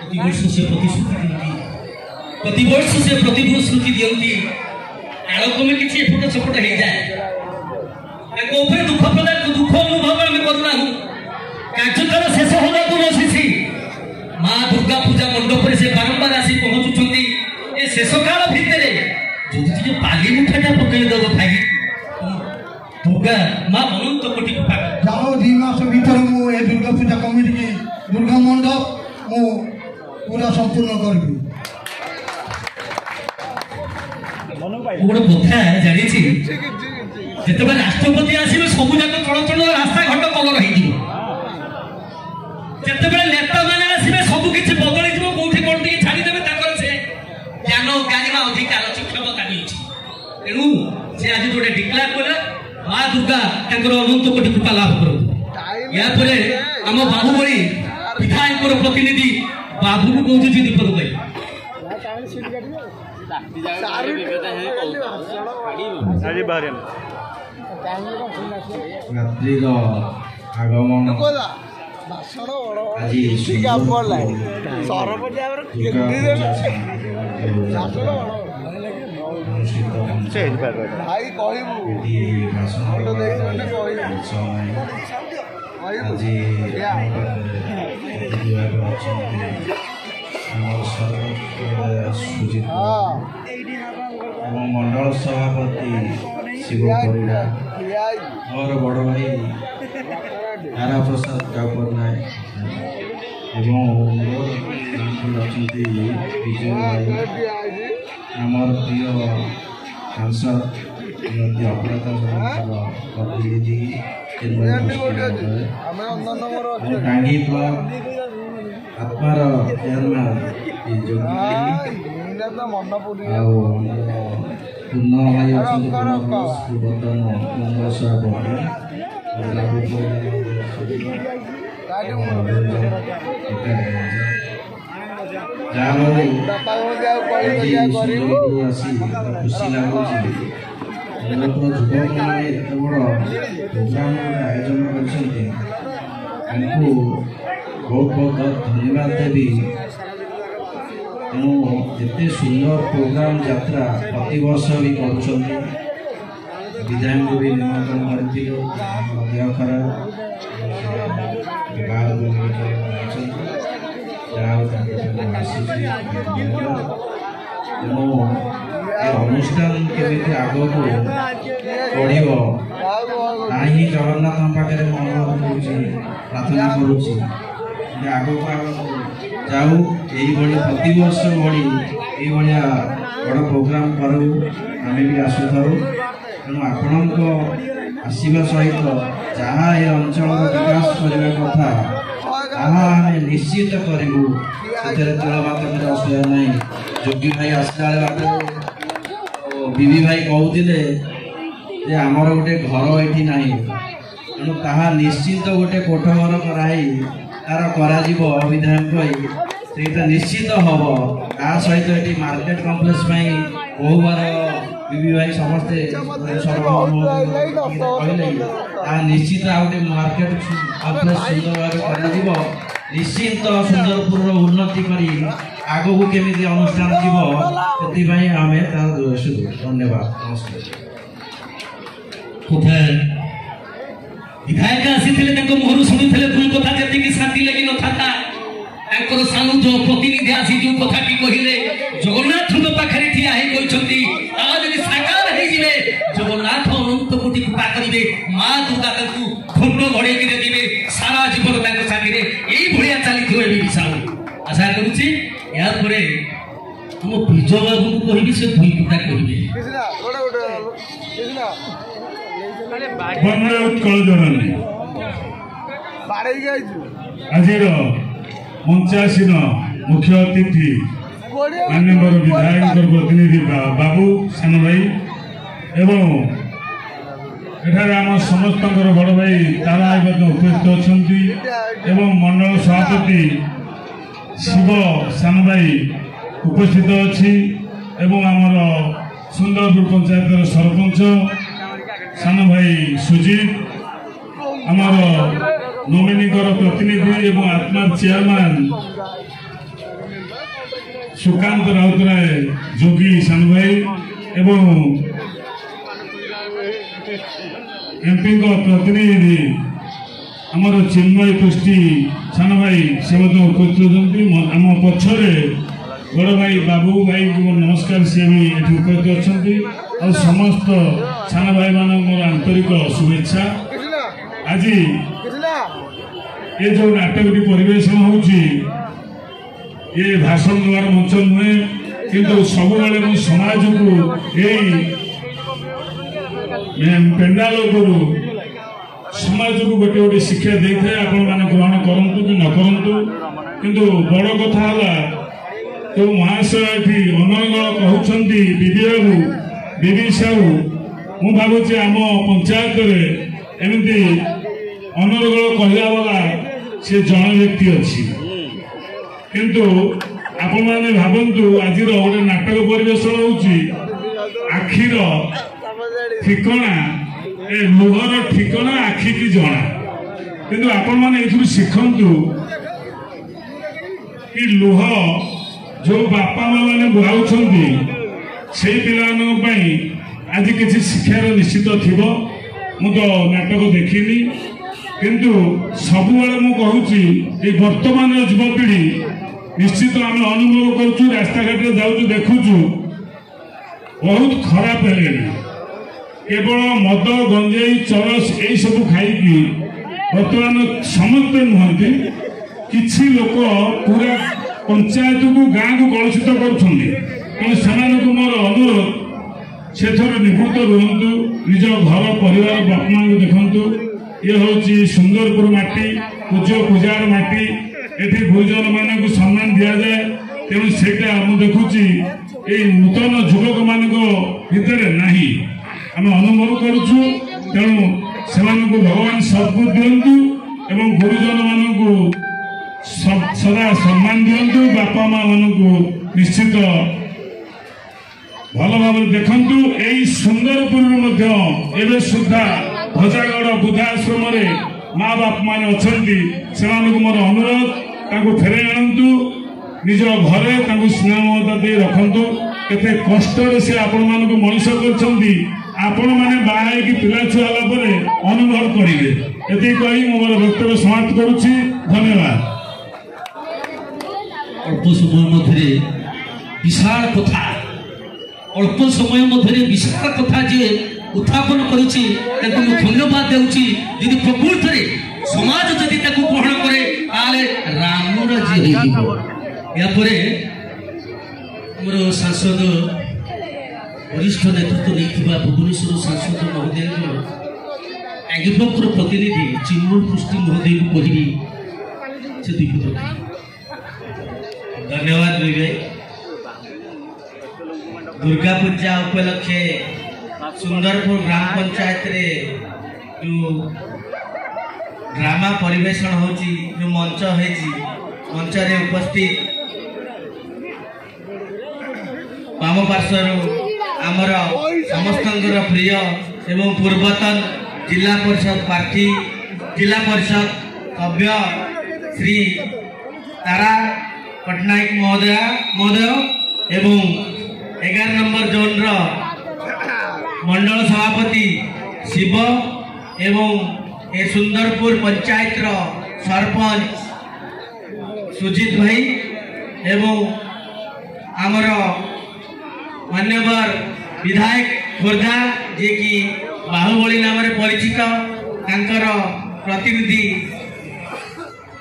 प्रतिवर्ष से प्रतिश्रुति दिखती प्रतिवर्ष से प्रतिश्रुति दिखती कालक्रमे किसी एपट सेपट हो जाए दुख प्रदान दुख अनुभव आम करना कार्यकाल शेष होगा बसी माँ दुर्गा पूजा मंडप से बारंबार आसी पहुंचुंट ए शेष काल भितर जो पाली मुठाटा पकड़देव भाई दुर्गा माँ अनंत कोटि कृपा जाओ 2 मास भीतर मुझे दुर्गा पूजा कमिटी की दुर्गा मंडप मु पूरा संपूर्ण करी गोटे कथा जानी जिते राष्ट्रपति आसवे सबू जाक चलचल रास्ता घाट कलर होते नेता मैंने आसवे सबकि बदल कौटी कौन टे छाड़देवे से ज्ञान ज्ञानिका अधिकार अच्छी क्षमता भी अच्छी तेणु से आज गोटे डिक्लेयर कले माँ दुर्गा अनंत कोटि कृपा लाभ करूँ या आम बाहुबली विधायक प्रतिनिधि बाबू को कहूँ दीपक भाई रात्रिर आगमन आज सुजित मंडल सभापति शिव परिड़ा और बड़ भाई तारा प्रसाद कापरनायक विजय भाई आमर प्रिय सांसद अपराध प्रतिनिधि टांगी ब्लॉक आत्मार चेयरमैन पूर्ण भाई पूर्वतन मंगल सभापति खुशी लगुच युवक मैंने एत बड़ प्रोग्राम आयोजन कर बहुत बहुत धन्यवाद देवी तेणु एते सुंदर प्रोग्राम यात्रा प्रति वर्ष भी कर विधायक भी निमंत्रण कर खराब तेणु अनुष्ठान केमी आग को बढ़ ही जगन्नाथ पाखे अनुरोध कर प्रार्थना करुच्ची आग को जाऊ यही प्रति वर्ष भली ये बड़ प्रोग्राम करूँ आम भी आसुथु तेणु आपण आसवा सहित जहाँ ये अंचल विकास करने कथा आम निश्चित करूँ तुलमात असुविधा ना जोगी भाई आसला बाटे बीबी भाई कहते आमर गोटे घर ये ना तेणु ताहा निश्चित गोटे कोठ घर कराई तार कर विधायक से निश्चित हम ता सहित ये मार्केट कम्प्लेक्स बहु बार बीबी भाई समस्ते कहले निश्चित गोटे मार्केट कम्प्लेक्स सुंदर भाव कर निश्चित सुंदरपुर उन्नति करी आग को केमी अनुष्ठान जीव से आम धन्यवाद नमस्कार विधायक आसी मुहर शुणी तुम कथा जी शांति लगी न था सानू जो प्रतिनिधि आसी जो कथा कहले जगन्नाथ पाखे ठिया कहते साकार हो जगन्नाथ अनंत कोटि कृपा करेंगे माँ दुर्गा खंड घड़े देवे सारा जीवन साथी यही चली विशाल आशा करुच्ची यापर तुम विजय बाबू को कह से दुई कथा कहे उत्कल जननी आज मंचासीन मुख्य अतिथि माननीय विधायक प्रतिनिधि बाबू सान भाई एवं एठार समस्त बड़ भाई तारा उपस्थित अच्छा मंडल सभापति शिव सान भाई उपस्थित अच्छी आमर सुंदरपुर पंचायत सरपंच सान भाई सुजीत आमर नोमिनी प्रतिनिधि एवं आत्मा चेयरमैन सुकांत राउतराय जोगी सान भाई एवं एमपी प्रतिनिधि आमर चिन्मय पृष्टि सान भाई से उपस्थित आम पछरे बड़ भाई बाबू भाई को नमस्कार सी भी ये उपस्थित अच्छा और समस्त सान भाई मान मोर आंतरिक शुभेच्छा। आज ये जो नाटक परिवेशन होची ये भाषण द्वार मंच नुहे किंतु सब समाज को पेंडाल समाज को गोटे गोटे शिक्षा दे था आपण मैंने ग्रहण करूँ कि न करूँ किंतु बड़ कथा तो महाशय ये अनर्गल कहते बीबी साहू मु भावुची आम पंचायत एमती अनर्गल कहला वाला से जन व्यक्ति अच्छी किंतु आपण मैंने भावतु आज गोटे नाटक परिवेशन होची आखिर ठिकना लुहर ठिकना आखि की जना किंतु आपण मैंने ये शिखंतु कि लुह जो बापा माँ मैंने बुआउछंती से पिलांपाई आज किसी शिक्षार निश्चित थिबो मु तो नाटक देखिनी किंतु सबुबले मु कहूची वर्तमान युवपीढ़ी निश्चित आम अनुभव करूँ रास्ता घाट जाऊँ देखुचु बहुत खराब है केवल मद गंजेई चरस यही सब खाई बर्तमान समस्ते नुहति किसी लोक पूरा पंचायत को गाँ को कलुषित कर मोर अनुरोध से निवृत्त रुहतु निज घर परिवार बापा माँ को देखु ये हूँ सुंदरपुर माटी पूज्य पूजार माटी एठी गुरुजन मान को सम्मान दि जाए तेणु से देखुची ये नूतन युवक मान भितर नहीं आम अनुभव करुचु तेणु से भगवान सद्बुद्धि दिंतु एवं गुरुजन मान को सदा सम्मान दिंतु बापा माँ मान को निश्चित भल भाव देखु यही सुंदरपुर सुधा भजागढ़ वृद्धाश्रम माँ बाप मैंने अच्छा से मोर अनुरोध फेरे आणतु निज घरे स्नेह ममता दे रखु केते कष्ट से आपण मानक मनीष आपण मैंने बाहर पिला छुआ अनुभव करेंगे ये कही मोर वक्तव्य समाप्त करुच्ची धन्यवाद। अल्प समय मध्य विशाल कथा अल्प समय मध्य विशाल कथा जे उत्थापन करुच्ची धन्यवाद देउची यदि प्रकृत रे समाज जदि ताकू ग्रहण करे ताले राम राज्य हो या परे हमर सांसद वरिष्ठ नेतृत्व नहीं भुवनेश्वर सांसद महोदय आंगिभक्र प्रतिनिधि चिन्मय पृष्टि महोदय को कही से दीपित धन्यवाद भाई। दुर्गा पूजा उपलक्षे सुंदरपुर ग्राम पंचायत रे जो ड्रामा परिवेशन होची जो मंच है मंच रे उपस्थित वाम पार्श्वर आमर समस्त प्रिय एवं पूर्वतन जिला परिषद प्रार्थी जिला परिषद सभ्य श्री तारा पट्टनायक महोदय एवं 11 नंबर जोन मंडल सभापति शिव एवं ए सुंदरपुर पंचायत सरपंच सुजीत भाई एवं आमर मान्यवर विधायक खोर्धा जे कि बाहुबली नाम परिचित तांकर प्रतिनिधि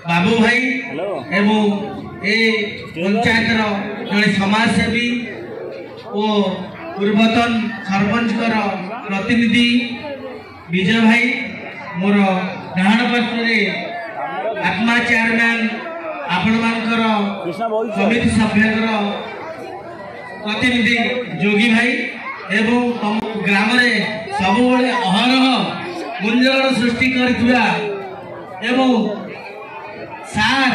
बाबू भाई एवं ए पंचायत जड़े समाजसेवी और पूर्वतन सरपंच प्रतिनिधि विजय भाई मोर डाहाण पार्श्वे आत्मा चेयरमैन आपण मानकर समिति सभ्य प्रतिनिधि जोगी भाई एवं ग्राम रे सब अहरह गुंजन सृष्टि करथिबा एवं सार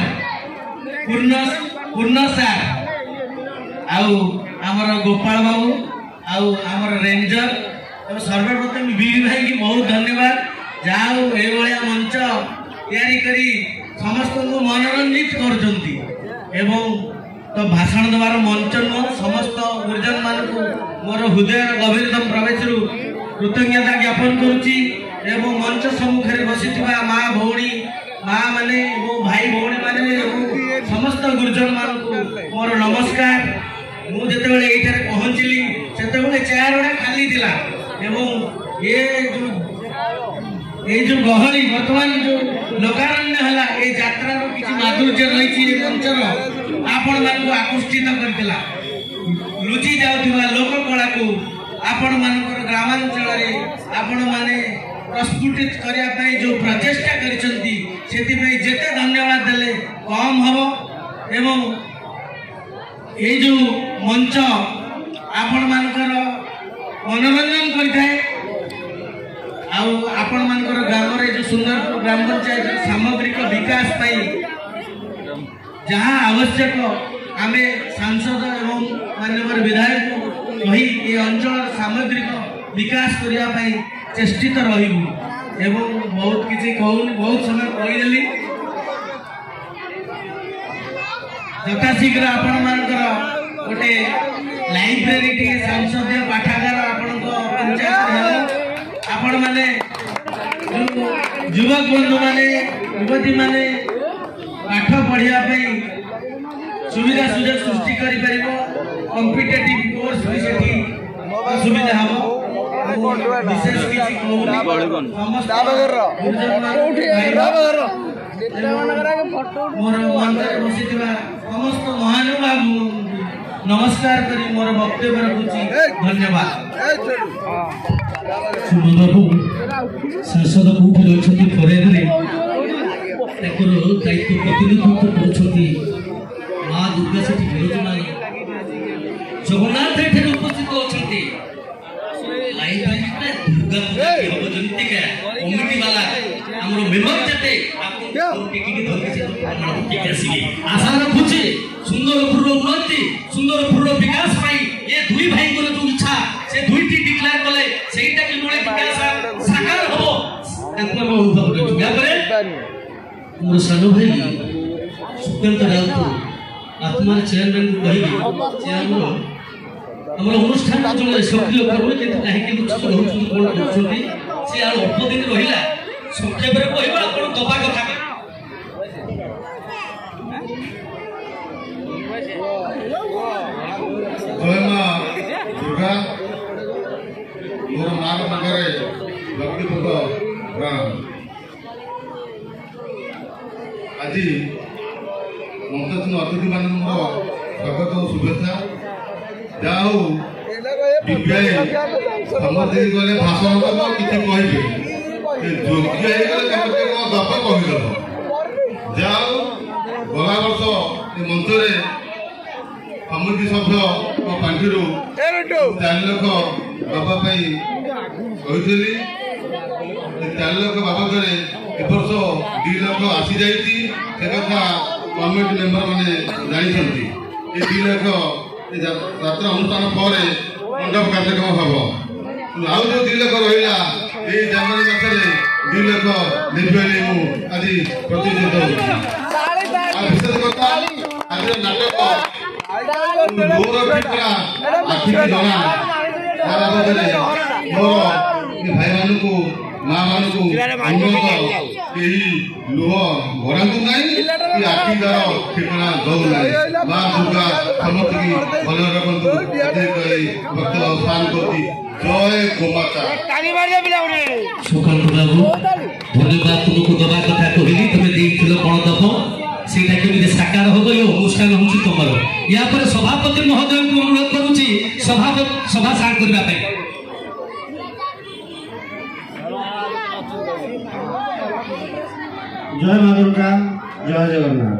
पूर्ण सार आउ आमर गोपाल बाबू आउ आमर रेंजर और सर्वप्रथम वीर भाई की बहुत धन्यवाद जाओ ए मंच तैयारी करी समस्त को मनोरंजित करछंती एवं तो भाषण देवार मंच नुह समस्त गुरुजन मान मोर हृदय गभीरतम प्रवेश कृतज्ञता ज्ञापन करुच्ची एवं मंच सम्मुख में बसी माँ भौणी माँ माने भाई भौणी माने समस्त गुरुजन मान मोर नमस्कार। मुझे ये पहुँचली से चेयर गुड़ा खाली थिला एवं ये जो गहली बर्तमान जो लोकारण्य है ये यात्रा किसी माधुर्य रही मंचर आपण मान आकृष्टित करथिला लुचि जाउथिबा लोक कला को आपण मानकर ग्रामांचल आपण माने प्रस्फुटित करिया पई जो प्रचेष्टा करिसंती सेति पई जेते धन्यवाद देले कम हबो एवं ये जो मंच आपण मानकर मनोरंजन करिथाए आपण मानकर ग्राम रे जो सुंदर ग्राम पंचायत सामग्रिक विकास पई जहाँ आवश्यक आमे सांसद एवं माननीय विधायक रही ये अंचल सामग्रिक विकास करने चेष्टित रही एवं बहुत किसी कहूनी बहुत समय कहीदेली यथाशीघ्र आपण मानकर गोटे लाइब्रेरी टी संसदीय पाठागार आपण पंचायत आपण माने युवक बंधु माने युवती माने पाठ पढ़िया सुविधा सुजोग सृष्टि कॉम्पिटेटिव कोर्स भी सेठी सुविधा हम विशेष किसी मोर मंच बसीथिबा समस्त महानुभाव नमस्कार करी मोर वक्तव्य रखुची धन्यवाद। बाबू सांसद कौटी रही फरेदे दायित्व प्रतिनिधित्व कर माँ दुर्गा से विरोचना जगन्नाथ ये उपस्थित अच्छा लाइब्रेरी दुर्गा पूजा हम जमीका कमिटी वाला आम मेम्बर जाते आशा रखुचे सुंदरपुर उन्नति सुंदरपुर विकास ये दुई भाई जो इच्छा से दुईटी डिक्लेयर कले सेटा किभଳି विकास साकार हम मोर सान भाई सुकांत राउत आत्मार चेयरमैन को कहि आम अनुष्ठान जो सक्रिय कर्मी किंतु कहीं कौन कर अल्प दिन रहा संक्षेप कह दबा कथा जय माँ दुर्गा मोर माँ पाखे भक्तिपूर्वक प्रणाम। आज मंच अतिथि मान स्वागत और शुभेच्छा जहाँ समझे गले भाषण दब कि कहे योग्य गप कहीदेव जहाँ गला वर्ष मंच समिति सभ्य पांठि 4 लाख दवाई कही 4 लाख बाबद वर्ष 2 लाख आसी जा कमिटी मेम्बर मैंने जानते ये 2 लाख यात्रा अनुष्ठान पर मंडप कार्यक्रम हम आउ जो 2 लाख रहा ये जनवरी मास 2 लाख देवी आज प्रतिनिधित्व विशेष कथा आज नाटक भाई मान को माँ मान को लुह भरातु ना कि आखिदार ठिकाना दौ ना माँ दुर्गा समस्त की भल रखु भक्त स्थान करती जय गोमाता। सुकांत बाबू धन्यवाद तुमको दबा कथा कहली तुम देखिल कौन दब से साकार हम ये अनुष्ठान हूँ तुम या सभापति महोदय को अनुरोध करुच्ची सभा सार करने जय माँ दुर्गा जय जगन्नाथ।